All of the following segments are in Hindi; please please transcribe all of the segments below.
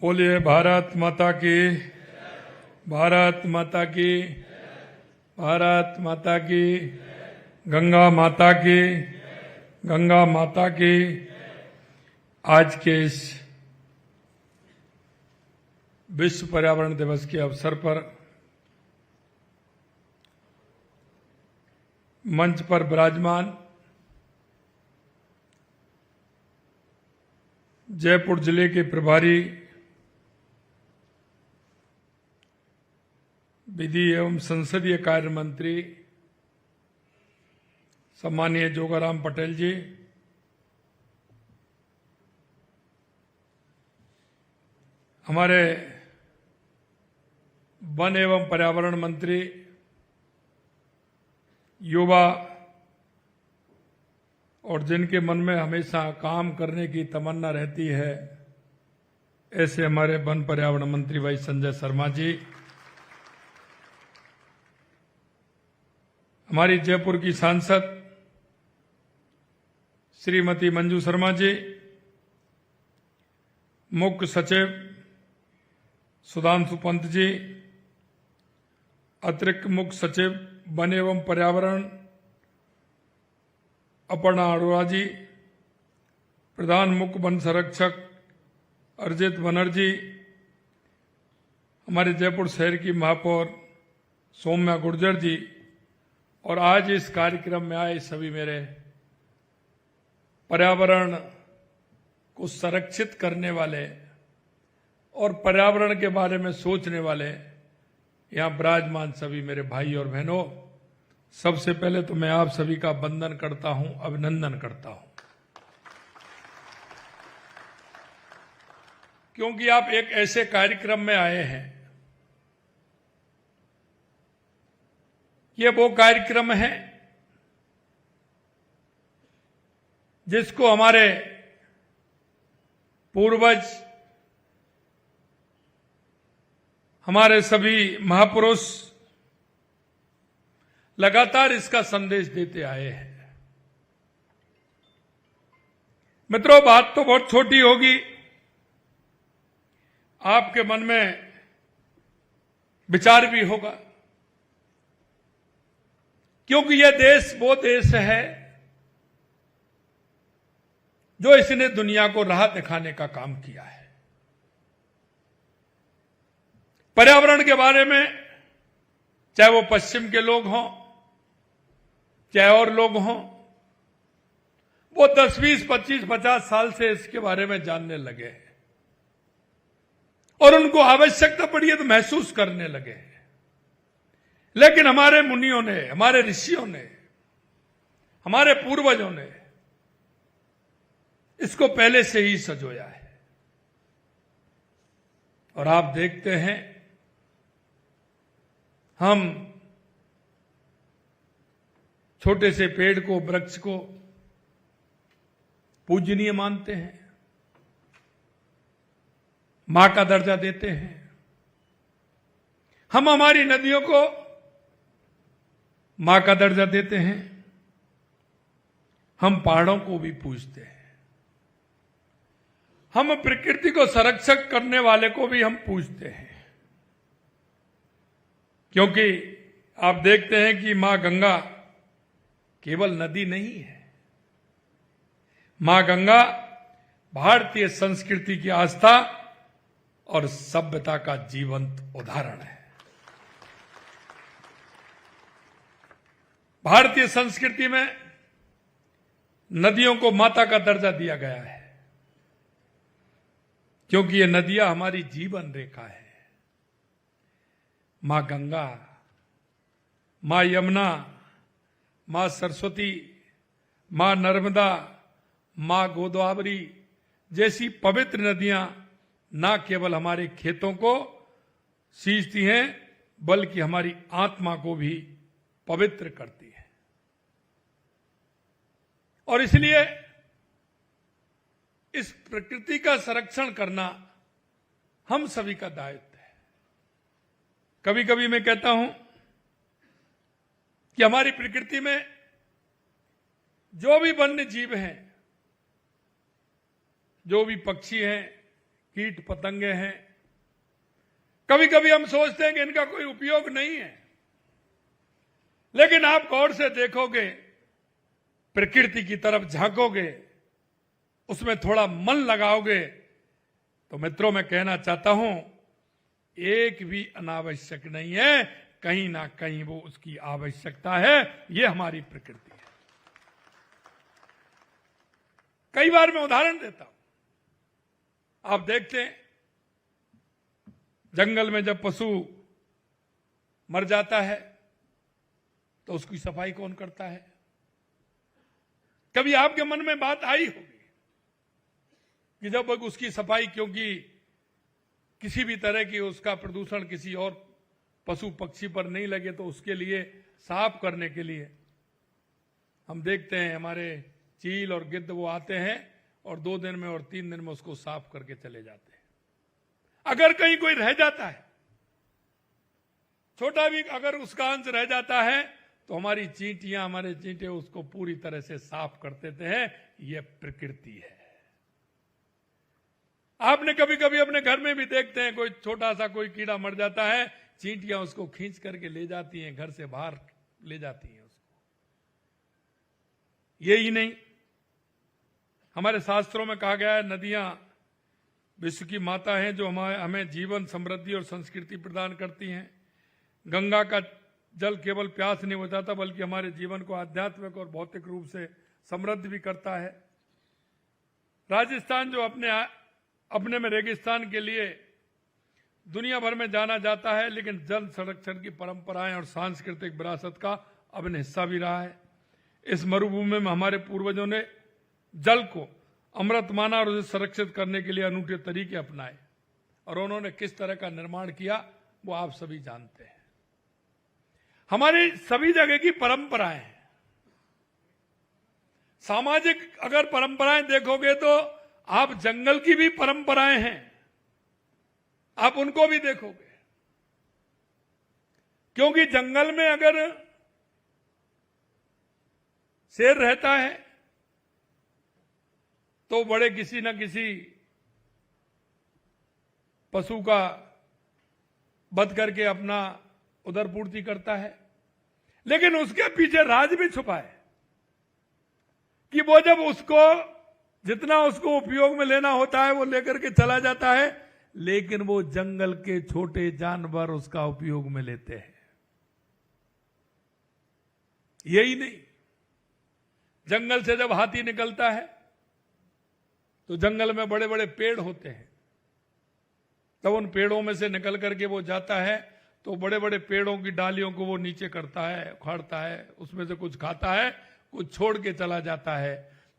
बोलिए भारत माता की, भारत माता की, भारत माता की, गंगा माता की, गंगा माता की। आज के इस विश्व पर्यावरण दिवस के अवसर पर मंच पर विराजमान जयपुर जिले के प्रभारी विधि एवं संसदीय कार्य मंत्री सम्मानीय जोगाराम पटेल जी, हमारे वन एवं पर्यावरण मंत्री, युवा और जिनके मन में हमेशा काम करने की तमन्ना रहती है, ऐसे हमारे वन पर्यावरण मंत्री भाई संजय शर्मा जी, हमारी जयपुर की सांसद श्रीमती मंजू शर्मा जी, मुख्य सचिव सुधांशु पंत जी, अतिरिक्त मुख्य सचिव वन एवं पर्यावरण अपर्णा अरोड़ा जी, प्रधान मुख्य वन संरक्षक अरिजीत बनर्जी, हमारे जयपुर शहर की महापौर सौम्या गुर्जर जी, और आज इस कार्यक्रम में आए सभी मेरे पर्यावरण को संरक्षित करने वाले और पर्यावरण के बारे में सोचने वाले यहां विराजमान सभी मेरे भाई और बहनों, सबसे पहले तो मैं आप सभी का वंदन करता हूं, अभिनंदन करता हूं, क्योंकि आप एक ऐसे कार्यक्रम में आए हैं। ये वो कार्यक्रम है जिसको हमारे पूर्वज, हमारे सभी महापुरुष लगातार इसका संदेश देते आए हैं। मित्रों, बात तो बहुत छोटी होगी, आपके मन में विचार भी होगा, क्योंकि यह देश वो देश है जो इसने दुनिया को राह दिखाने का काम किया है। पर्यावरण के बारे में चाहे वो पश्चिम के लोग हों, चाहे और लोग हों, वो 10, 20, 25, 50 साल से इसके बारे में जानने लगे हैं और उनको आवश्यकता पड़ी है तो महसूस करने लगे हैं। लेकिन हमारे मुनियों ने, हमारे ऋषियों ने, हमारे पूर्वजों ने इसको पहले से ही सजोया है। और आप देखते हैं, हम छोटे से पेड़ को, वृक्ष को पूजनीय मानते हैं, मां का दर्जा देते हैं। हम हमारी नदियों को मां का दर्जा देते हैं, हम पहाड़ों को भी पूजते हैं, हम प्रकृति को संरक्षक करने वाले को भी हम पूजते हैं। क्योंकि आप देखते हैं कि मां गंगा केवल नदी नहीं है, मां गंगा भारतीय संस्कृति की आस्था और सभ्यता का जीवंत उदाहरण है। भारतीय संस्कृति में नदियों को माता का दर्जा दिया गया है, क्योंकि ये नदियां हमारी जीवन रेखा है। मां गंगा, मां यमुना, मां सरस्वती, मां नर्मदा, मां गोदावरी जैसी पवित्र नदियां न केवल हमारे खेतों को सींचती हैं, बल्कि हमारी आत्मा को भी पवित्र करती है। और इसलिए इस प्रकृति का संरक्षण करना हम सभी का दायित्व है। कभी कभी मैं कहता हूं कि हमारी प्रकृति में जो भी वन्य जीव हैं, जो भी पक्षी हैं, कीट पतंगे हैं। कभी कभी हम सोचते हैं कि इनका कोई उपयोग नहीं है, लेकिन आप गौर से देखोगे, प्रकृति की तरफ झांकोगे, उसमें थोड़ा मन लगाओगे, तो मित्रों मैं कहना चाहता हूं, एक भी अनावश्यक नहीं है, कहीं ना कहीं वो उसकी आवश्यकता है। ये हमारी प्रकृति है। कई बार मैं उदाहरण देता हूं। आप देखते हैं, जंगल में जब पशु मर जाता है तो उसकी सफाई कौन करता है? कभी आपके मन में बात आई होगी कि जब उसकी सफाई, क्योंकि किसी भी तरह की उसका प्रदूषण किसी और पशु पक्षी पर नहीं लगे, तो उसके लिए साफ करने के लिए हम देखते हैं हमारे चील और गिद्ध वो आते हैं और 2 दिन में और 3 दिन में उसको साफ करके चले जाते हैं। अगर कहीं कोई रह जाता है, छोटा भी अगर उसका अंश रह जाता है, तो हमारी चींटियां, हमारे चींटे उसको पूरी तरह से साफ कर देते हैं। यह प्रकृति है। आपने कभी कभी अपने घर में भी देखते हैं, कोई छोटा सा कोई कीड़ा मर जाता है, चींटियां उसको खींच करके ले जाती हैं, घर से बाहर ले जाती हैं उसको। यही नहीं, हमारे शास्त्रों में कहा गया है, नदियां विश्व की माता हैं जो हमें जीवन, समृद्धि और संस्कृति प्रदान करती हैं। गंगा का जल केवल प्यास नहीं बुझाता, बल्कि हमारे जीवन को आध्यात्मिक और भौतिक रूप से समृद्ध भी करता है। राजस्थान जो अपने में रेगिस्तान के लिए दुनिया भर में जाना जाता है, लेकिन जल संरक्षण की परंपराएं और सांस्कृतिक विरासत का अभिन्न हिस्सा भी रहा है। इस मरुभूमि में हमारे पूर्वजों ने जल को अमृत माना और उसे संरक्षित करने के लिए अनूठे तरीके अपनाए, और उन्होंने किस तरह का निर्माण किया वो आप सभी जानते हैं। हमारी सभी जगह की परंपराएं हैं। सामाजिक अगर परंपराएं देखोगे तो आप जंगल की भी परंपराएं हैं, आप उनको भी देखोगे। क्योंकि जंगल में अगर शेर रहता है तो बड़े किसी न किसी पशु का वध करके अपना उदरपूर्ति करता है, लेकिन उसके पीछे राज भी छुपा है कि वो जब उसको जितना उसको उपयोग में लेना होता है वो लेकर के चला जाता है, लेकिन वो जंगल के छोटे जानवर उसका उपयोग में लेते हैं। यही नहीं, जंगल से जब हाथी निकलता है तो जंगल में बड़े बड़े पेड़ होते हैं, तब उन पेड़ों में से निकल करके वो जाता है तो बड़े बड़े पेड़ों की डालियों को वो नीचे करता है, उखाड़ता है, उसमें से कुछ खाता है, कुछ छोड़ के चला जाता है।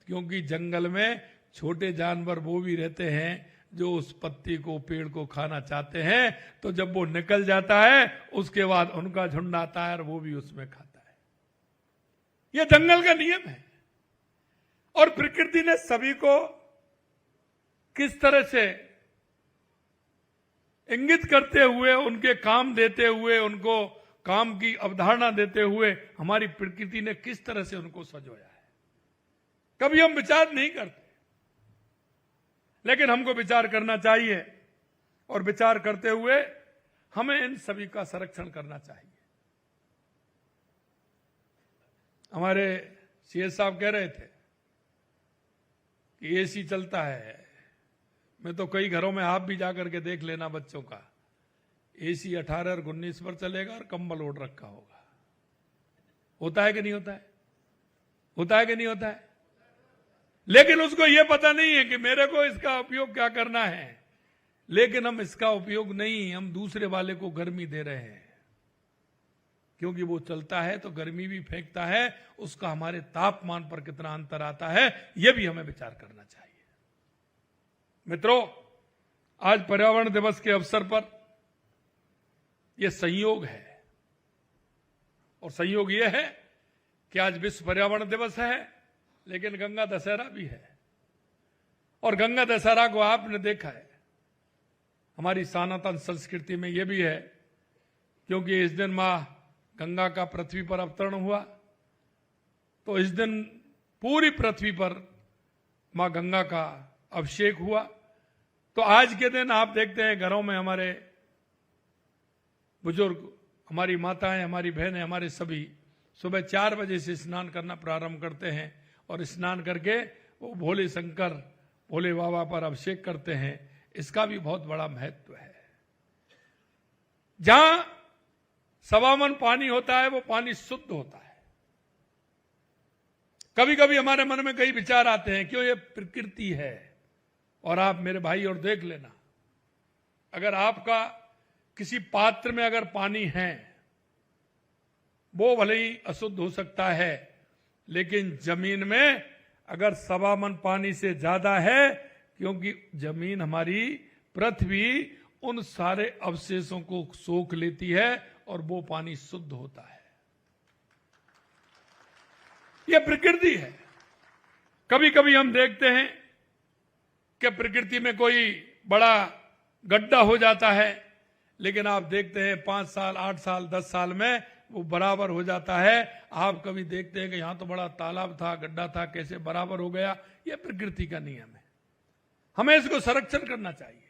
क्योंकि जंगल में छोटे जानवर वो भी रहते हैं जो उस पत्ती को, पेड़ को खाना चाहते हैं, तो जब वो निकल जाता है उसके बाद उनका झुंड आता है और वो भी उसमें खाता है। यह जंगल का नियम है। और प्रकृति ने सभी को किस तरह से इंगित करते हुए, उनके काम देते हुए, उनको काम की अवधारणा देते हुए हमारी प्रकृति ने किस तरह से उनको सजोया है, कभी हम विचार नहीं करते। लेकिन हमको विचार करना चाहिए, और विचार करते हुए हमें इन सभी का संरक्षण करना चाहिए। हमारे सीएस साहब कह रहे थे कि एसी चलता है। मैं तो कई घरों में आप भी जाकर के देख लेना, बच्चों का एसी 18 और 19 पर चलेगा और कंबल ओढ़ रखा होगा। होता है कि नहीं होता है? होता है कि नहीं होता है? लेकिन उसको यह पता नहीं है कि मेरे को इसका उपयोग क्या करना है। लेकिन हम इसका उपयोग नहीं, हम दूसरे वाले को गर्मी दे रहे हैं। क्योंकि वो चलता है तो गर्मी भी फेंकता है, उसका हमारे तापमान पर कितना अंतर आता है, यह भी हमें विचार करना चाहिए। मित्रों, आज पर्यावरण दिवस के अवसर पर यह संयोग है, और संयोग यह है कि आज विश्व पर्यावरण दिवस है, लेकिन गंगा दशहरा भी है। और गंगा दशहरा को आपने देखा है, हमारी सनातन संस्कृति में यह भी है, क्योंकि इस दिन मां गंगा का पृथ्वी पर अवतरण हुआ, तो इस दिन पूरी पृथ्वी पर मां गंगा का अभिषेक हुआ। तो आज के दिन आप देखते हैं घरों में हमारे बुजुर्ग, हमारी माताएं, हमारी बहनें, हमारे सभी सुबह 4 बजे से स्नान करना प्रारंभ करते हैं और स्नान करके वो भोले शंकर, भोले बाबा पर अभिषेक करते हैं। इसका भी बहुत बड़ा महत्व है। जहां सवामन पानी होता है वो पानी शुद्ध होता है। कभी कभी हमारे मन में कई विचार आते हैं, क्यों? ये प्रकृति है। और आप मेरे भाई और देख लेना, अगर आपका किसी पात्र में अगर पानी है, वो भले ही अशुद्ध हो सकता है, लेकिन जमीन में अगर सवामन पानी से ज्यादा है, क्योंकि जमीन हमारी पृथ्वी उन सारे अवशेषों को सोख लेती है और वो पानी शुद्ध होता है। यह प्रकृति है। कभी कभी हम देखते हैं कि प्रकृति में कोई बड़ा गड्ढा हो जाता है, लेकिन आप देखते हैं 5 साल, 8 साल, 10 साल में वो बराबर हो जाता है। आप कभी देखते हैं कि यहां तो बड़ा तालाब था, गड्ढा था, कैसे बराबर हो गया। यह प्रकृति का नियम है। हमें इसको संरक्षण करना चाहिए।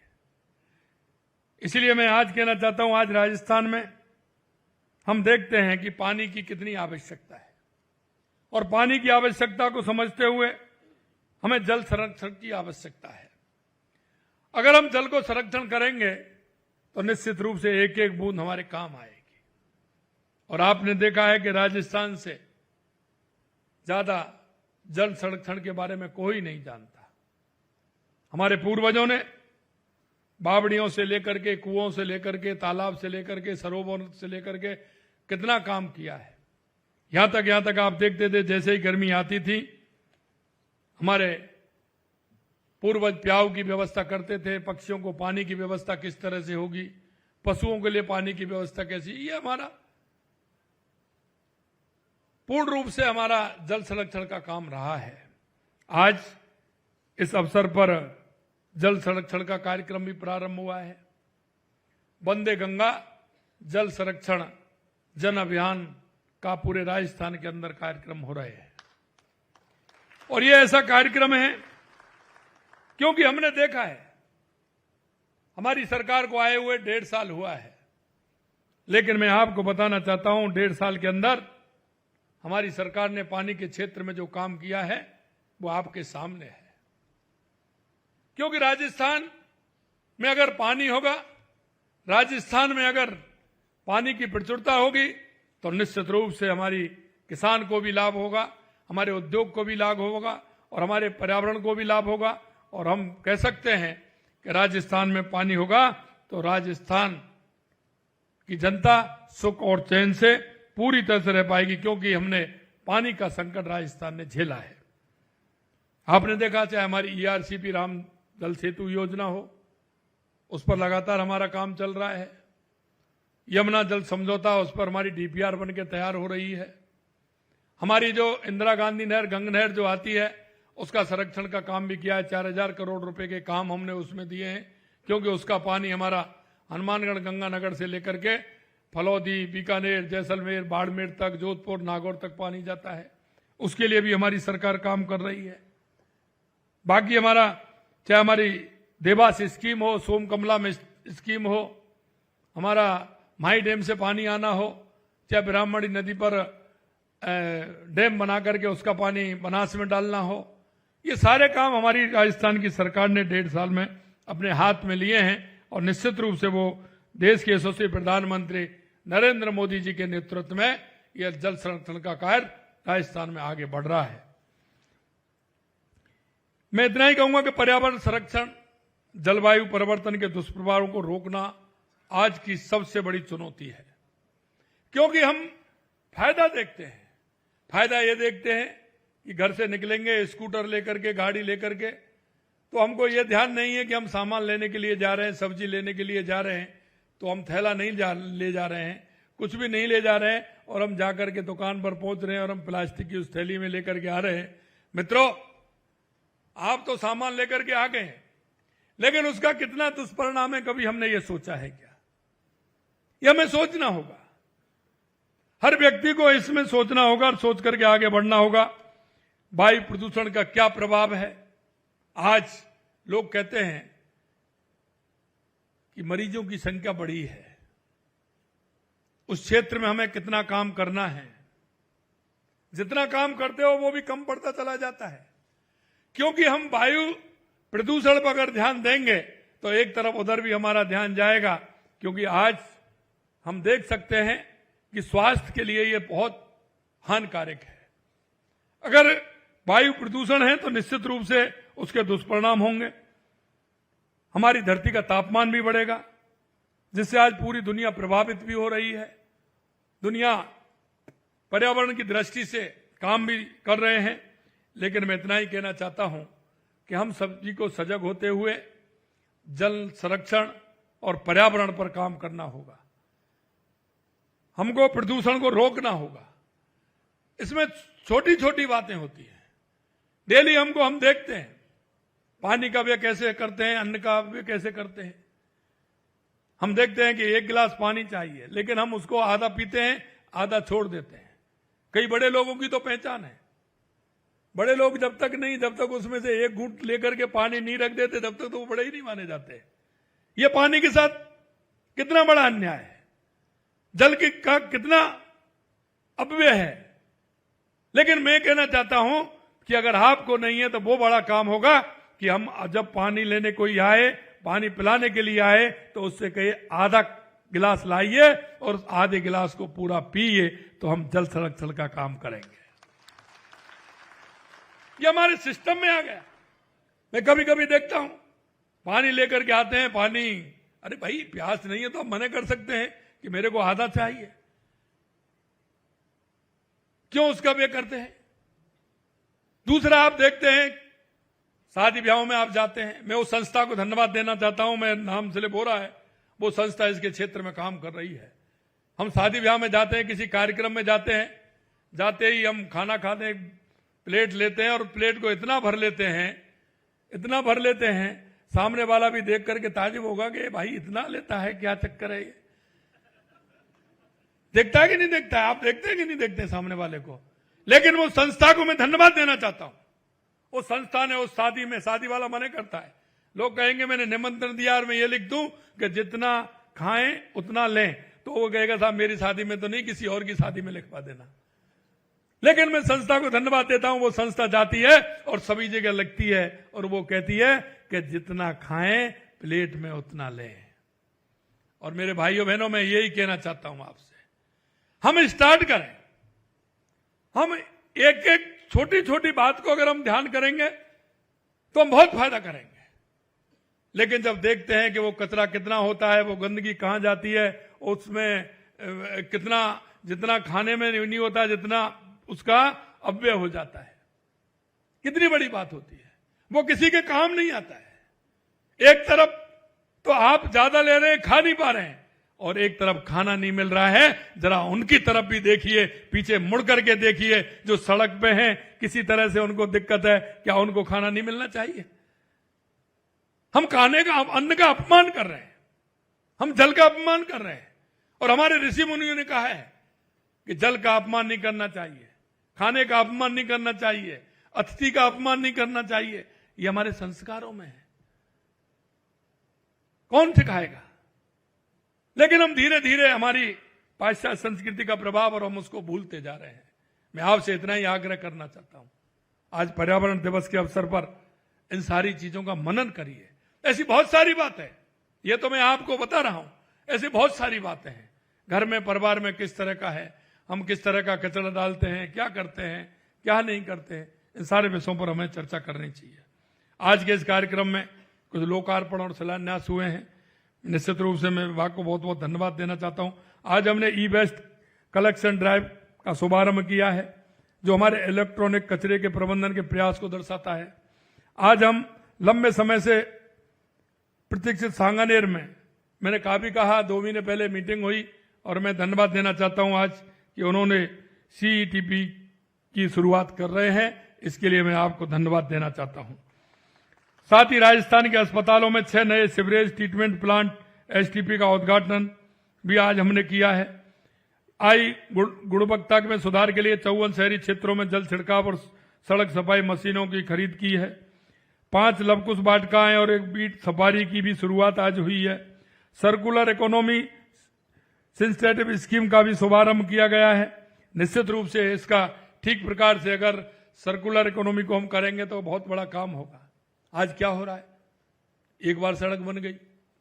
इसलिए मैं आज कहना चाहता हूं, आज राजस्थान में हम देखते हैं कि पानी की कितनी आवश्यकता है, और पानी की आवश्यकता को समझते हुए हमें जल संरक्षण की आवश्यकता है। अगर हम जल को संरक्षण करेंगे तो निश्चित रूप से एक एक बूंद हमारे काम आएगी। और आपने देखा है कि राजस्थान से ज्यादा जल संरक्षण के बारे में कोई नहीं जानता। हमारे पूर्वजों ने बावड़ियों से लेकर के, कुओं से लेकर के, तालाब से लेकर के, सरोवर से लेकर के कितना काम किया है। यहां तक आप देखते थे, जैसे ही गर्मी आती थी, हमारे पूर्वज प्याऊ की व्यवस्था करते थे। पक्षियों को पानी की व्यवस्था किस तरह से होगी, पशुओं के लिए पानी की व्यवस्था कैसी, ये हमारा पूर्ण रूप से हमारा जल संरक्षण का काम रहा है। आज इस अवसर पर जल संरक्षण का कार्यक्रम भी प्रारंभ हुआ है। वंदे गंगा जल संरक्षण जन अभियान का पूरे राजस्थान के अंदर कार्यक्रम हो रहे हैं। और ये ऐसा कार्यक्रम है क्योंकि हमने देखा है, हमारी सरकार को आए हुए 1.5 साल हुआ है, लेकिन मैं आपको बताना चाहता हूं 1.5 साल के अंदर हमारी सरकार ने पानी के क्षेत्र में जो काम किया है वो आपके सामने है। क्योंकि राजस्थान में अगर पानी होगा, राजस्थान में अगर पानी की प्रचुरता होगी, तो निश्चित रूप से हमारी किसान को भी लाभ होगा, हमारे उद्योग को भी लाभ होगा और हमारे पर्यावरण को भी लाभ होगा। और हम कह सकते हैं कि राजस्थान में पानी होगा तो राजस्थान की जनता सुख और चैन से पूरी तरह से रह पाएगी, क्योंकि हमने पानी का संकट राजस्थान ने झेला है। आपने देखा, चाहे हमारी ERCP राम जल सेतु योजना हो, उस पर लगातार हमारा काम चल रहा है। यमुना जल समझौता, उस पर हमारी DPR बन के तैयार हो रही है। हमारी जो इंदिरा गांधी नहर, गंग नहर जो आती है, उसका संरक्षण का काम भी किया है। 4000 करोड़ रुपए के काम हमने उसमें दिए हैं, क्योंकि उसका पानी हमारा हनुमानगढ़ गंगानगर से लेकर के फलौदी, बीकानेर, जैसलमेर, बाड़मेर तक, जोधपुर, नागौर तक पानी जाता है। उसके लिए भी हमारी सरकार काम कर रही है। बाकी हमारा, चाहे हमारी देवास स्कीम हो, सोमकमला में स्कीम हो, हमारा माही डैम से पानी आना हो, चाहे ब्राह्मणी नदी पर डैम बना करके उसका पानी बनास में डालना हो, ये सारे काम हमारी राजस्थान की सरकार ने 1.5 साल में अपने हाथ में लिए हैं। और निश्चित रूप से वो देश के यशस्वी प्रधानमंत्री नरेंद्र मोदी जी के नेतृत्व में यह जल संरक्षण का कार्य राजस्थान में आगे बढ़ रहा है। मैं इतना ही कहूंगा कि पर्यावरण संरक्षण, जलवायु परिवर्तन के दुष्प्रभावों को रोकना आज की सबसे बड़ी चुनौती है। क्योंकि हम फायदा देखते हैं, फायदा ये देखते हैं कि घर से निकलेंगे स्कूटर लेकर के, गाड़ी लेकर के, तो हमको ये ध्यान नहीं है कि हम सामान लेने के लिए जा रहे हैं, सब्जी लेने के लिए जा रहे हैं, तो हम थैला नहीं ले जा रहे हैं, कुछ भी नहीं ले जा रहे हैं, और हम जाकर के दुकान पर पहुंच रहे हैं और हम प्लास्टिक की उस थैली में लेकर के आ रहे हैं। मित्रों, आप तो सामान लेकर के आ गए हैं, लेकिन उसका कितना दुष्परिणाम है, कभी हमने ये सोचा है क्या? यह हमें सोचना होगा। हर व्यक्ति को इसमें सोचना होगा और सोच करके आगे बढ़ना होगा। वायु प्रदूषण का क्या प्रभाव है? आज लोग कहते हैं कि मरीजों की संख्या बढ़ी है, उस क्षेत्र में हमें कितना काम करना है। जितना काम करते हो वो भी कम पड़ता चला जाता है, क्योंकि हम वायु प्रदूषण पर अगर ध्यान देंगे तो एक तरफ उधर भी हमारा ध्यान जाएगा, क्योंकि आज हम देख सकते हैं कि स्वास्थ्य के लिए ये बहुत हानिकारक है। अगर वायु प्रदूषण है तो निश्चित रूप से उसके दुष्परिणाम होंगे। हमारी धरती का तापमान भी बढ़ेगा, जिससे आज पूरी दुनिया प्रभावित भी हो रही है। दुनिया पर्यावरण की दृष्टि से काम भी कर रहे हैं, लेकिन मैं इतना ही कहना चाहता हूं कि हम सभी को सजग होते हुए जल संरक्षण और पर्यावरण पर काम करना होगा। हमको प्रदूषण को रोकना होगा। इसमें छोटी छोटी बातें होती हैं, डेली हम देखते हैं पानी का व्यय कैसे करते हैं, अन्न का व्यय कैसे करते हैं। हम देखते हैं कि 1 गिलास पानी चाहिए, लेकिन हम उसको आधा पीते हैं, आधा छोड़ देते हैं। कई बड़े लोगों की तो पहचान है, बड़े लोग जब तक उसमें से 1 घूंट लेकर के पानी नहीं रख देते तब तक तो वो बड़े ही नहीं माने जाते। ये पानी के साथ कितना बड़ा अन्याय है, जल का कितना अपव्यय है। लेकिन मैं कहना चाहता हूं कि अगर आपको नहीं है तो वो बड़ा काम होगा कि हम जब पानी लेने कोई आए, पानी पिलाने के लिए आए, तो उससे कहिए आधा गिलास लाइए और आधे गिलास को पूरा पिए, तो हम जल संरक्षण का काम करेंगे। ये हमारे सिस्टम में आ गया। मैं कभी कभी देखता हूं पानी लेकर के आते हैं, पानी, अरे भाई प्यास नहीं है तो हम मना कर सकते हैं कि मेरे को आधा चाहिए, क्यों उसका व्यय करते हैं। दूसरा, आप देखते हैं शादी ब्याहों में आप जाते हैं, मैं उस संस्था को धन्यवाद देना चाहता हूं, मैं नाम स्लिप हो रहा है, वो संस्था इसके क्षेत्र में काम कर रही है। हम शादी ब्याह में जाते हैं, किसी कार्यक्रम में जाते हैं, जाते ही हम खाना खाते हैं, प्लेट लेते हैं और प्लेट को इतना भर लेते हैं, सामने वाला भी देख करके ताजुब होगा कि भाई इतना लेता है, क्या चक्कर है ये। देखता है कि नहीं देखता है, आप देखते हैं कि नहीं देखते सामने वाले को। लेकिन वो संस्था को मैं धन्यवाद देना चाहता हूं। उस संस्था ने उस शादी में, शादी वाला मना करता है, लोग कहेंगे मैंने निमंत्रण दिया और मैं ये लिख दूं कि जितना खाएं उतना लें, तो वो कहेगा साहब मेरी शादी में तो नहीं, किसी और की शादी में लिखवा देना। लेकिन मैं संस्था को धन्यवाद देता हूं, वो संस्था जाती है और सभी जगह लगती है और वो कहती है कि जितना खाएं प्लेट में उतना लें। और मेरे भाइयों बहनों, मैं यही कहना चाहता हूं आपसे, हम स्टार्ट करें। हम एक एक छोटी छोटी बात को अगर हम ध्यान करेंगे तो हम बहुत फायदा करेंगे। लेकिन जब देखते हैं कि वो कचरा कितना होता है, वो गंदगी कहां जाती है, उसमें कितना, जितना खाने में नहीं होता जितना उसका अपव्यय हो जाता है, कितनी बड़ी बात होती है, वो किसी के काम नहीं आता है। एक तरफ तो आप ज्यादा ले रहे हैं, खा नहीं पा रहे हैं, और एक तरफ खाना नहीं मिल रहा है। जरा उनकी तरफ भी देखिए, पीछे मुड़ करके देखिए, जो सड़क पे हैं, किसी तरह से उनको दिक्कत है, क्या उनको खाना नहीं मिलना चाहिए? हम खाने का, अन्न का अपमान कर रहे हैं, हम जल का अपमान कर रहे हैं। और हमारे ऋषि मुनियों ने कहा है कि जल का अपमान नहीं करना चाहिए, खाने का अपमान नहीं करना चाहिए, अतिथि का अपमान नहीं करना चाहिए। ये हमारे संस्कारों में है, कौन सिखाएगा? लेकिन हम धीरे धीरे, हमारी पाश्चात्य संस्कृति का प्रभाव, और हम उसको भूलते जा रहे हैं। मैं आपसे इतना ही आग्रह करना चाहता हूं, आज पर्यावरण दिवस के अवसर पर इन सारी चीजों का मनन करिए। ऐसी बहुत सारी बातें, ये तो मैं आपको बता रहा हूं, ऐसी बहुत सारी बातें हैं। घर में, परिवार में किस तरह का है, हम किस तरह का कचरा डालते हैं, क्या करते हैं, क्या नहीं करते हैं, इन सारे विषयों पर हमें चर्चा करनी चाहिए। आज के इस कार्यक्रम में कुछ लोकार्पण और शिलान्यास हुए हैं। निश्चित रूप से मैं विभाग को बहुत बहुत धन्यवाद देना चाहता हूं। आज हमने ई वेस्ट कलेक्शन ड्राइव का शुभारंभ किया है, जो हमारे इलेक्ट्रॉनिक कचरे के प्रबंधन के प्रयास को दर्शाता है। आज हम लंबे समय से प्रतीक्षित सांगानेर में, मैंने काफी कहा, 2 महीने पहले मीटिंग हुई, और मैं धन्यवाद देना चाहता हूं आज कि उन्होंने सीईटीपी की शुरुआत कर रहे हैं, इसके लिए मैं आपको धन्यवाद देना चाहता हूं। साथ ही राजस्थान के अस्पतालों में 6 नए सीवरेज ट्रीटमेंट प्लांट एसटीपी का उद्घाटन भी आज हमने किया है। गुणवत्ता में सुधार के लिए 54 शहरी क्षेत्रों में जल छिड़काव और सड़क सफाई मशीनों की खरीद की है। 5 लवकुश वाटिकाएं और 1 बीट सफारी की भी शुरुआत आज हुई है। सर्कुलर इकोनॉमी इंसेंटिव स्कीम का भी शुभारंभ किया गया है। निश्चित रूप से इसका ठीक प्रकार से अगर सर्कुलर इकोनॉमी को हम करेंगे तो बहुत बड़ा काम होगा। आज क्या हो रहा है, एक बार सड़क बन गई,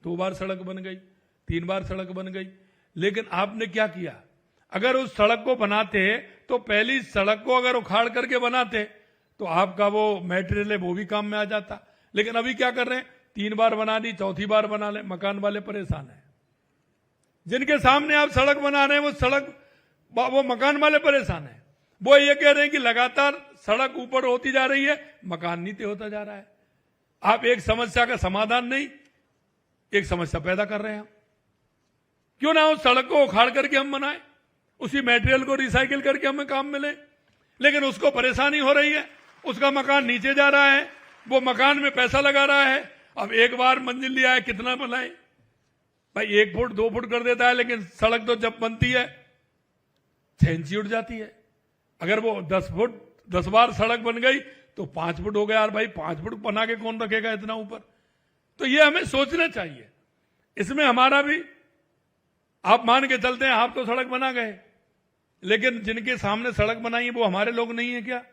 2 बार सड़क बन गई, 3 बार सड़क बन गई, लेकिन आपने क्या किया? अगर उस सड़क को बनाते तो पहली सड़क को अगर उखाड़ करके बनाते तो आपका वो मटेरियल है वो भी काम में आ जाता। लेकिन अभी क्या कर रहे हैं, 3 बार बना दी, 4थी बार बना ले, मकान वाले परेशान है। जिनके सामने आप सड़क बना रहे हैं वो मकान वाले परेशान है। वो ये कह रहे हैं कि लगातार सड़क ऊपर होती जा रही है, मकान नीचे होता जा रहा है। आप एक समस्या का समाधान नहीं, एक समस्या पैदा कर रहे हैं। क्यों ना उस सड़क को उखाड़ करके हम बनाएं, उसी मटेरियल को रिसाइकिल करके हमें काम मिले। लेकिन उसको परेशानी हो रही है, उसका मकान नीचे जा रहा है, वो मकान में पैसा लगा रहा है। अब एक बार मंजिल लिया है, कितना बनाए भाई? 1 फुट 2 फुट कर देता है, लेकिन सड़क तो जब बनती है 6 इंची उठ जाती है। अगर वो 10 बार सड़क बन गई तो 5 फुट हो गया। यार भाई 5 फुट बना के कौन रखेगा इतना ऊपर? तो ये हमें सोचना चाहिए। इसमें हमारा भी, आप मान के चलते हैं आप तो सड़क बना गए, लेकिन जिनके सामने सड़क बनाई है वो हमारे लोग नहीं है क्या?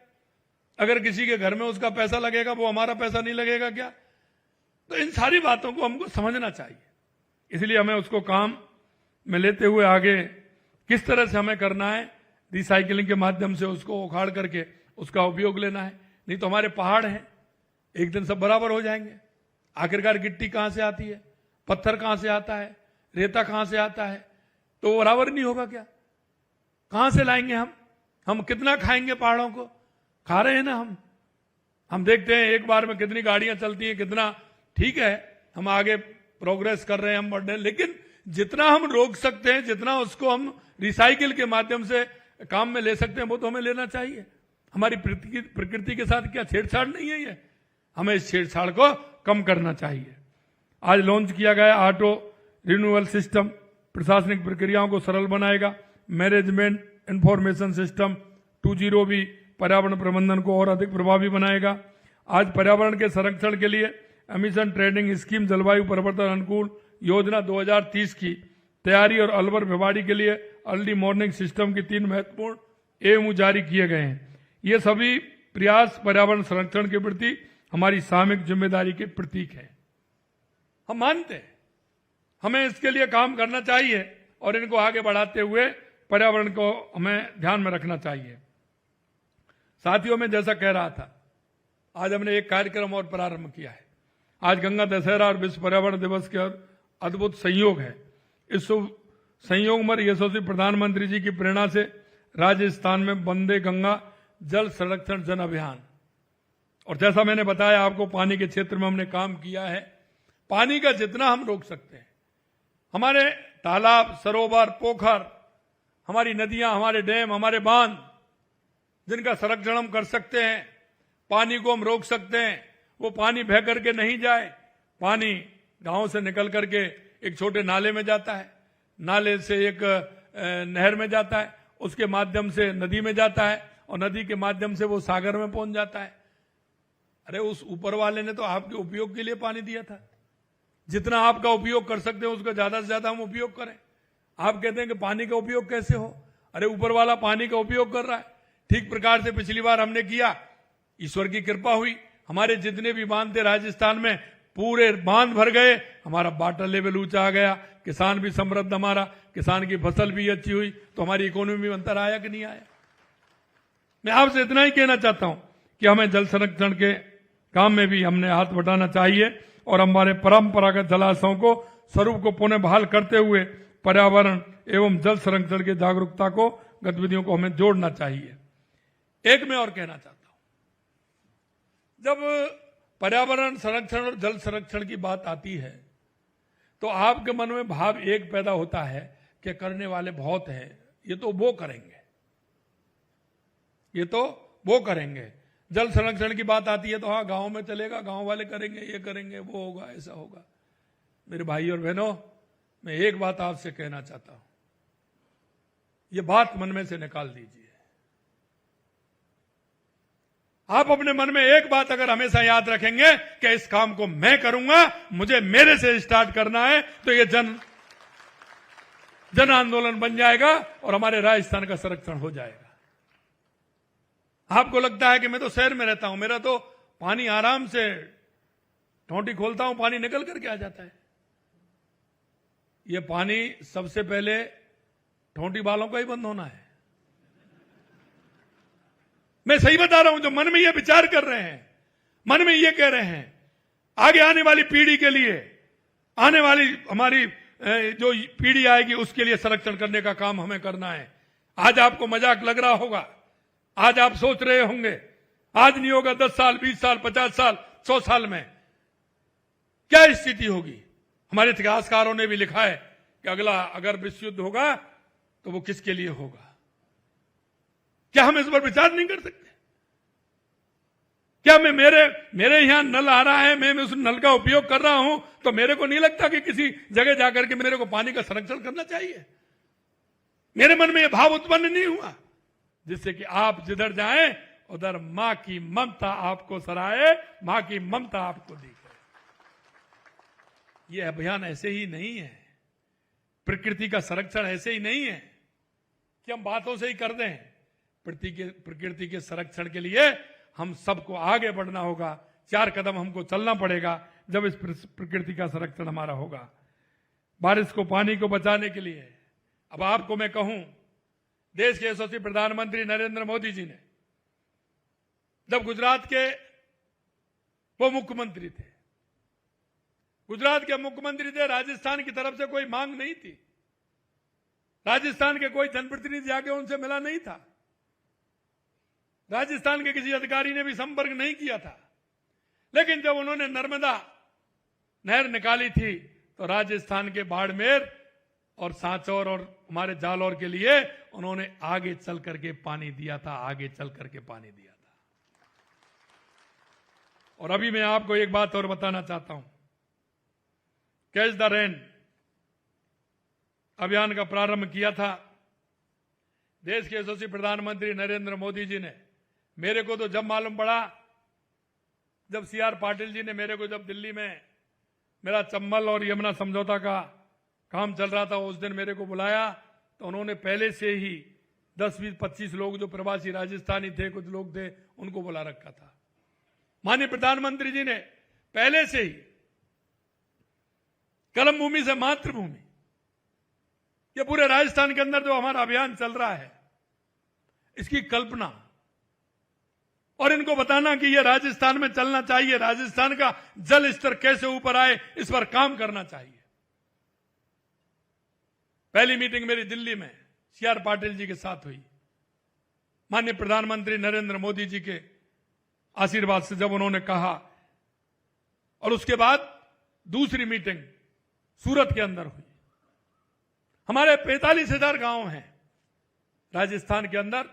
अगर किसी के घर में उसका पैसा लगेगा, वो हमारा पैसा नहीं लगेगा क्या? तो इन सारी बातों को हमको समझना चाहिए। इसलिए हमें उसको काम में लेते हुए आगे किस तरह से हमें करना है, रिसाइकिलिंग के माध्यम से उसको उखाड़ करके उसका उपयोग लेना है। नहीं तो हमारे पहाड़ हैं, एक दिन सब बराबर हो जाएंगे। आखिरकार गिट्टी कहां से आती है, पत्थर कहां से आता है, रेता कहां से आता है? तो वो बराबर नहीं होगा क्या? कहां से लाएंगे हम कितना खाएंगे पहाड़ों को? खा रहे हैं ना हम देखते हैं एक बार में कितनी गाड़ियां चलती हैं, कितना ठीक है हम आगे प्रोग्रेस कर रहे हैं, हम बढ़ रहे हैं, लेकिन जितना हम रोक सकते हैं, जितना उसको हम रिसाइकिल के माध्यम से काम में ले सकते हैं, वो तो हमें लेना चाहिए। हमारी प्रकृति के साथ क्या छेड़छाड़ नहीं है ये? हमें इस छेड़छाड़ को कम करना चाहिए। आज लॉन्च किया गया ऑटो रिन्यूअल सिस्टम प्रशासनिक प्रक्रियाओं को सरल बनाएगा। मैनेजमेंट इंफॉर्मेशन सिस्टम 2.0 भी पर्यावरण प्रबंधन को और अधिक प्रभावी बनाएगा। आज पर्यावरण के संरक्षण के लिए एमिशन ट्रेडिंग स्कीम जलवायु परिवर्तन अनुकूल योजना 2030 की तैयारी और अलवर भिवाड़ी के लिए अर्ली मॉर्निंग सिस्टम की 3 महत्वपूर्ण एमओयू जारी किए गए हैं। ये सभी प्रयास पर्यावरण संरक्षण के प्रति हमारी सामूहिक जिम्मेदारी के प्रतीक है। हम मानते हैं हमें इसके लिए काम करना चाहिए और इनको आगे बढ़ाते हुए पर्यावरण को हमें ध्यान में रखना चाहिए। साथियों, में जैसा कह रहा था, आज हमने एक कार्यक्रम और प्रारंभ किया है। आज गंगा दशहरा और विश्व पर्यावरण दिवस के अद्भुत संयोग है। इस संयोग में यशस्वी प्रधानमंत्री जी की प्रेरणा से राजस्थान में वंदे गंगा जल संरक्षण जन अभियान, और जैसा मैंने बताया आपको, पानी के क्षेत्र में हमने काम किया है। पानी का जितना हम रोक सकते हैं, हमारे तालाब, सरोवर, पोखर, हमारी नदियां, हमारे डैम, हमारे बांध, जिनका संरक्षण हम कर सकते हैं, पानी को हम रोक सकते हैं। वो पानी बह करके नहीं जाए। पानी गांव से निकल करके एक छोटे नाले में जाता है, नाले से एक नहर में जाता है, उसके माध्यम से नदी में जाता है और नदी के माध्यम से वो सागर में पहुंच जाता है। अरे उस ऊपर वाले ने तो आपके उपयोग के लिए पानी दिया था। जितना आपका उपयोग कर सकते हैं उसका ज्यादा से ज्यादा हम उपयोग करें। आप कहते हैं कि पानी का उपयोग कैसे हो? अरे ऊपर वाला पानी का उपयोग कर रहा है। ठीक प्रकार से पिछली बार हमने किया, ईश्वर की कृपा हुई, हमारे जितने भी बांध थे राजस्थान में पूरे बांध भर गए, हमारा वाटर लेवल ऊंचा आ गया, किसान भी समृद्ध, हमारा किसान की फसल भी अच्छी हुई, तो हमारी इकोनॉमी में अंतर आया कि नहीं आया? मैं आपसे इतना ही कहना चाहता हूं कि हमें जल संरक्षण के काम में भी हमने हाथ बटाना चाहिए और हमारे परंपरागत जलाशयों को स्वरूप को पुनः बहाल करते हुए पर्यावरण एवं जल संरक्षण की जागरूकता को, गतिविधियों को हमें जोड़ना चाहिए। एक मैं और कहना चाहता हूं, जब पर्यावरण संरक्षण और जल संरक्षण की बात आती है तो आपके मन में भाव एक पैदा होता है कि करने वाले बहुत हैं, ये तो वो करेंगे, ये तो वो करेंगे। जल संरक्षण की बात आती है तो हाँ गांव में चलेगा, गांव वाले करेंगे, ये करेंगे, वो होगा, ऐसा होगा। मेरे भाई और बहनों, मैं एक बात आपसे कहना चाहता हूं, ये बात मन में से निकाल दीजिए। आप अपने मन में एक बात अगर हमेशा याद रखेंगे कि इस काम को मैं करूंगा, मुझे मेरे से स्टार्ट करना है, तो ये जन आंदोलन बन जाएगा और हमारे राजस्थान का संरक्षण हो जाएगा। आपको लगता है कि मैं तो शहर में रहता हूं, मेरा तो पानी आराम से टोंटी खोलता हूं, पानी निकल करके आ जाता है। ये पानी सबसे पहले टोंटी वालों का ही बंद होना है। मैं सही बता रहा हूं, जो मन में ये विचार कर रहे हैं, मन में ये कह रहे हैं, आगे आने वाली पीढ़ी के लिए, आने वाली हमारी जो पीढ़ी आएगी उसके लिए संरक्षण करने का काम हमें करना है। आज आपको मजाक लग रहा होगा, आज आप सोच रहे होंगे आज नहीं होगा, 10 साल 20 साल 50 साल 100 साल में क्या स्थिति होगी। हमारे इतिहासकारों ने भी लिखा है कि अगला अगर विश्व युद्ध होगा तो वो किसके लिए होगा। क्या हम इस पर विचार नहीं कर सकते? क्या मैं मेरे यहां नल आ रहा है, मैं उस नल का उपयोग कर रहा हूं, तो मेरे को नहीं लगता कि किसी जगह जाकर के मेरे को पानी का संरक्षण करना चाहिए? मेरे मन में यह भाव उत्पन्न नहीं हुआ जिससे कि आप जिधर जाएं उधर मां की ममता आपको सराहे, मां की ममता आपको दिखे। यह अभियान ऐसे ही नहीं है, प्रकृति का संरक्षण ऐसे ही नहीं है कि हम बातों से ही कर दें। प्रकृति के संरक्षण के लिए हम सबको आगे बढ़ना होगा, 4 कदम हमको चलना पड़ेगा जब इस प्रकृति का संरक्षण हमारा होगा। बारिश को, पानी को बचाने के लिए अब आपको मैं कहूं, देश के यशस्वी प्रधानमंत्री नरेंद्र मोदी जी ने जब गुजरात के वो मुख्यमंत्री थे, गुजरात के मुख्यमंत्री थे, राजस्थान की तरफ से कोई मांग नहीं थी, राजस्थान के कोई जनप्रतिनिधि जाके उनसे मिला नहीं था, राजस्थान के किसी अधिकारी ने भी संपर्क नहीं किया था। लेकिन जब उन्होंने नर्मदा नहर निकाली थी तो राजस्थान के बाड़मेर और सांचौर और हमारे जालौर के लिए उन्होंने आगे चल करके पानी दिया था, आगे चल करके पानी दिया था। और अभी मैं आपको एक बात और बताना चाहता हूं, कैच द रेन अभियान का प्रारंभ किया था देश के यशस्वी प्रधानमंत्री नरेंद्र मोदी जी ने। मेरे को तो जब मालूम पड़ा, जब सीआर पाटिल जी ने मेरे को, जब दिल्ली में मेरा चंबल और यमुना समझौता का काम चल रहा था, उस दिन मेरे को बुलाया, तो उन्होंने पहले से ही 10 20 25 लोग जो प्रवासी राजस्थानी थे, कुछ लोग थे, उनको बुला रखा था। माननीय प्रधानमंत्री जी ने पहले से ही कर्म भूमि से मातृभूमि, ये पूरे राजस्थान के अंदर जो हमारा अभियान चल रहा है, इसकी कल्पना और इनको बताना कि यह राजस्थान में चलना चाहिए, राजस्थान का जल स्तर कैसे ऊपर आए, इस पर काम करना चाहिए। पहली मीटिंग मेरी दिल्ली में सीआर पाटिल जी के साथ हुई। माननीय प्रधानमंत्री नरेंद्र मोदी जी के आशीर्वाद से जब उन्होंने कहा, और उसके बाद दूसरी मीटिंग सूरत के अंदर हुई। हमारे 45,000 गांव हैं राजस्थान के अंदर,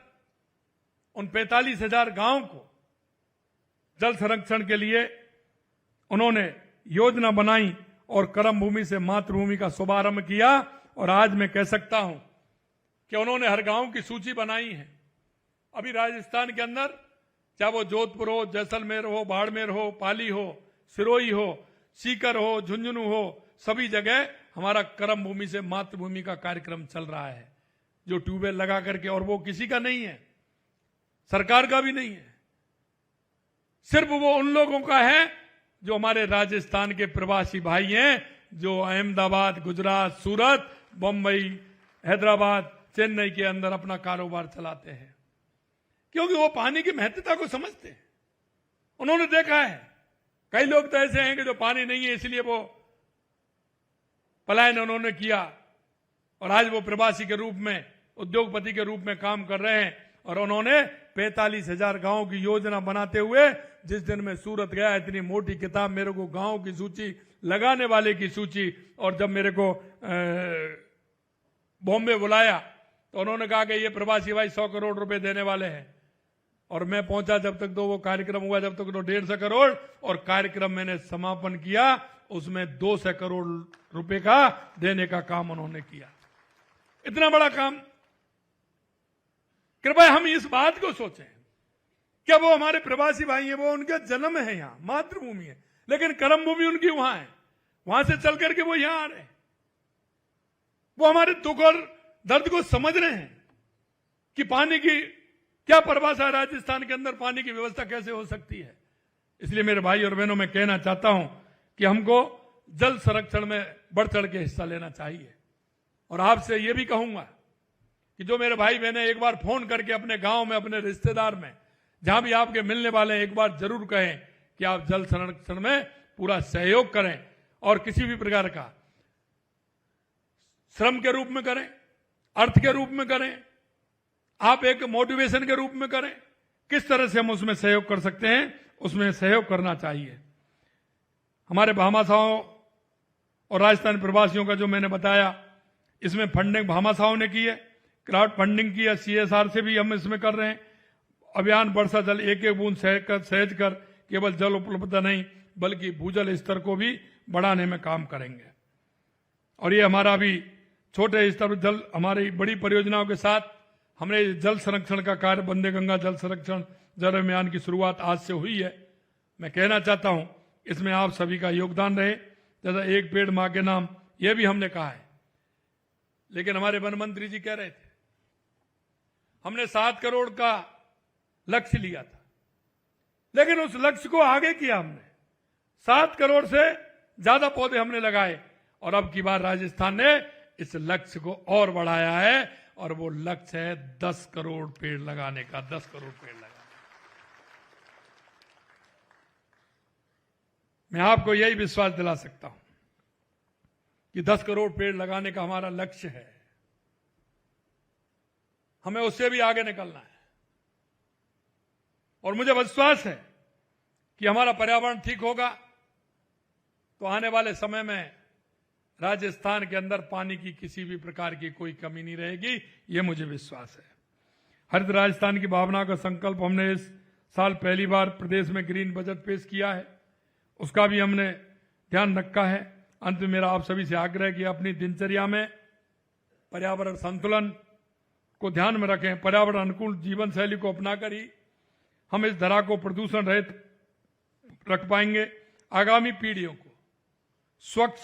उन 45,000 गांव को जल संरक्षण के लिए उन्होंने योजना बनाई और कर्म भूमि से मातृभूमि का शुभारंभ किया। और आज मैं कह सकता हूं कि उन्होंने हर गांव की सूची बनाई है। अभी राजस्थान के अंदर, चाहे वो जोधपुर हो, जैसलमेर हो, बाड़मेर हो, पाली हो, सिरोही हो, सीकर हो, झुंझुनू हो, सभी जगह हमारा कर्म भूमि से मातृभूमि का कार्यक्रम चल रहा है, जो ट्यूबवेल लगा करके, और वो किसी का नहीं है, सरकार का भी नहीं है, सिर्फ वो उन लोगों का है जो हमारे राजस्थान के प्रवासी भाई हैं, जो अहमदाबाद, गुजरात, सूरत, बंबई, हैदराबाद, चेन्नई के अंदर अपना कारोबार चलाते हैं, क्योंकि वो पानी की महत्वता को समझते हैं। उन्होंने देखा है कई लोग तो ऐसे हैं कि जो पानी नहीं है इसलिए वो पलायन उन्होंने किया, और आज वो प्रवासी के रूप में, उद्योगपति के रूप में काम कर रहे हैं। और उन्होंने 45,000 गांवों की योजना बनाते हुए, जिस दिन मैं सूरत गया, इतनी मोटी किताब मेरे को गांव की सूची, लगाने वाले की सूची, और जब मेरे को बॉम्बे बुलाया तो उन्होंने कहा कि ये प्रवासी भाई 100 करोड़ रुपए देने वाले हैं, और मैं पहुंचा जब तक तो वो कार्यक्रम हुआ, जब तक तो 150 करोड़, और कार्यक्रम मैंने समापन किया, उसमें 200 करोड़ रुपए का देने का काम उन्होंने किया। इतना बड़ा काम। कृपया हम इस बात को सोचें क्या वो हमारे प्रवासी भाई हैं, वो उनका जन्म है यहां, मातृभूमि है, लेकिन कर्म भूमि उनकी वहां है, वहां से चल करके वो यहां आ रहे हैं। वो हमारे दुख और दर्द को समझ रहे हैं कि पानी की क्या परिभाषा है, राजस्थान के अंदर पानी की व्यवस्था कैसे हो सकती है। इसलिए मेरे भाई और बहनों, मैं कहना चाहता हूं कि हमको जल संरक्षण में बढ़ चढ़ के हिस्सा लेना चाहिए। और आपसे यह भी कहूंगा कि जो मेरे भाई बहने एक बार फोन करके अपने गांव में, अपने रिश्तेदार में, जहां भी आपके मिलने वाले, एक बार जरूर कहें कि आप जल संरक्षण में पूरा सहयोग करें और किसी भी प्रकार का श्रम के रूप में करें, अर्थ के रूप में करें, आप एक मोटिवेशन के रूप में करें। किस तरह से हम उसमें सहयोग कर सकते हैं, उसमें सहयोग करना चाहिए। हमारे भामाशाहों और राजस्थान प्रवासियों का जो मैंने बताया, इसमें फंडिंग भामाशाहों ने की है, क्राउड फंडिंग की है, CSR से भी हम इसमें कर रहे हैं। अभियान वर्षा जल एक एक बूंद सहज कर केवल जल उपलब्धता नहीं बल्कि भूजल स्तर को भी बढ़ाने में काम करेंगे। और ये हमारा भी छोटे स्तर पर जल, हमारी बड़ी परियोजनाओं के साथ हमने जल संरक्षण का कार्य, वंदे गंगा जल संरक्षण जल अभियान की शुरुआत आज से हुई है। मैं कहना चाहता हूं इसमें आप सभी का योगदान रहे। जैसा एक पेड़ मां के नाम, यह भी हमने कहा है, लेकिन हमारे वन मंत्री जी कह रहे थे हमने 7 करोड़ का लक्ष्य लिया था, लेकिन उस लक्ष्य को आगे किया हमने, 7 करोड़ से ज्यादा पौधे हमने लगाए। और अब की बार राजस्थान ने इस लक्ष्य को और बढ़ाया है और वो लक्ष्य है 10 करोड़ पेड़ लगाने का। 10 करोड़ पेड़ लगाने। मैं आपको यही विश्वास दिला सकता हूं कि 10 करोड़ पेड़ लगाने का हमारा लक्ष्य है, हमें उससे भी आगे निकलना है। और मुझे विश्वास है कि हमारा पर्यावरण ठीक होगा तो आने वाले समय में राजस्थान के अंदर पानी की किसी भी प्रकार की कोई कमी नहीं रहेगी, यह मुझे विश्वास है। हरित राजस्थान की भावना का संकल्प हमने इस साल पहली बार प्रदेश में ग्रीन बजट पेश किया है, उसका भी हमने ध्यान रखा है। अंत में मेरा आप सभी से आग्रह है कि अपनी दिनचर्या में पर्यावरण संतुलन को ध्यान में रखें। पर्यावरण अनुकूल जीवन शैली को अपनाकर ही हम इस धरा को प्रदूषण रहित रख पाएंगे। आगामी पीढ़ियों को स्वच्छ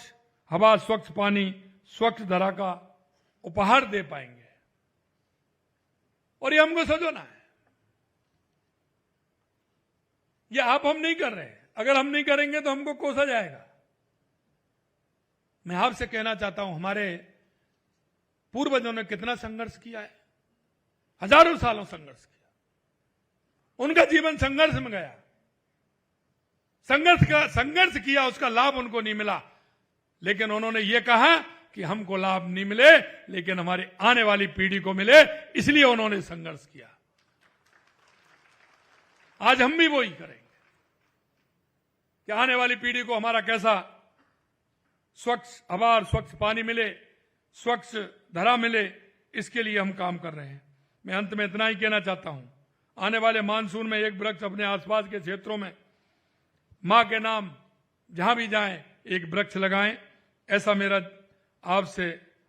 हवा, स्वच्छ पानी, स्वच्छ धरा का उपहार दे पाएंगे। और ये हमको सजोना है, ये आप हम नहीं कर रहे हैं। अगर हम नहीं करेंगे तो हमको कोसा जाएगा। मैं आपसे कहना चाहता हूं, हमारे पूर्वजों ने कितना संघर्ष किया है, हजारों सालों संघर्ष किया, उनका जीवन संघर्ष में गया। संघर्ष किया, उसका लाभ उनको नहीं मिला, लेकिन उन्होंने ये कहा कि हमको लाभ नहीं मिले लेकिन हमारी आने वाली पीढ़ी को मिले, इसलिए उन्होंने संघर्ष किया। आज हम भी वही करेंगे कि आने वाली पीढ़ी को हमारा कैसा स्वच्छ हवा और स्वच्छ पानी मिले, स्वच्छ धरा मिले, इसके लिए हम काम कर रहे हैं। मैं अंत में इतना ही कहना चाहता हूं, आने वाले मानसून में एक वृक्ष अपने आसपास के क्षेत्रों में मां के नाम जहां भी जाएं एक वृक्ष लगाएं, ऐसा मेरा आपसे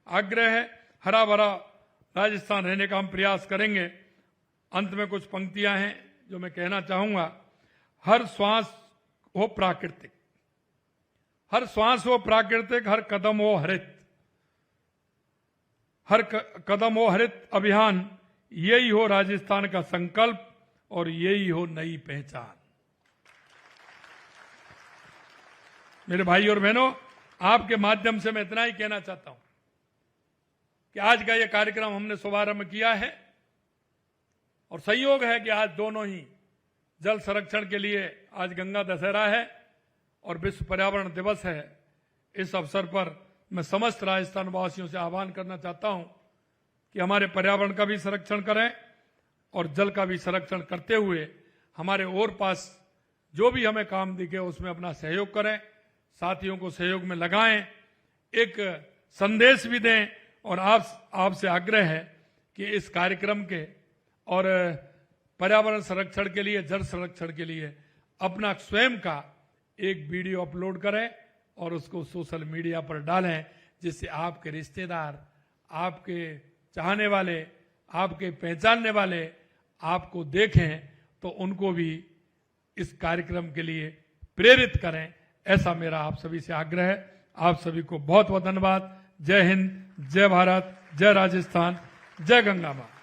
आग्रह है। हरा भरा राजस्थान रहने का हम प्रयास करेंगे। अंत में कुछ पंक्तियां हैं जो मैं कहना चाहूंगा। हर श्वास हो प्राकृतिक, हर श्वास हो प्राकृतिक, हर कदम हो हरित, हर कदम हो हरित अभियान, यही हो राजस्थान का संकल्प और यही हो नई पहचान। मेरे भाई और बहनों, आपके माध्यम से मैं इतना ही कहना चाहता हूं कि आज का यह कार्यक्रम हमने शुभारंभ किया है और संयोग है कि आज दोनों ही जल संरक्षण के लिए आज गंगा दशहरा है और विश्व पर्यावरण दिवस है। इस अवसर पर मैं समस्त राजस्थान वासियों से आह्वान करना चाहता हूं कि हमारे पर्यावरण का भी संरक्षण करें और जल का भी संरक्षण करते हुए हमारे और पास जो भी हमें काम दिखे उसमें अपना सहयोग करें, साथियों को सहयोग में लगाएं, एक संदेश भी दें। और आपसे आग्रह है कि इस कार्यक्रम के और पर्यावरण संरक्षण के लिए, जल संरक्षण के लिए अपना स्वयं का एक वीडियो अपलोड करें और उसको सोशल मीडिया पर डालें, जिससे आपके रिश्तेदार, आपके चाहने वाले, आपके पहचानने वाले आपको देखें तो उनको भी इस कार्यक्रम के लिए प्रेरित करें, ऐसा मेरा आप सभी से आग्रह है। आप सभी को बहुत बहुत धन्यवाद। जय हिंद, जय भारत, जय राजस्थान, जय गंगा मां।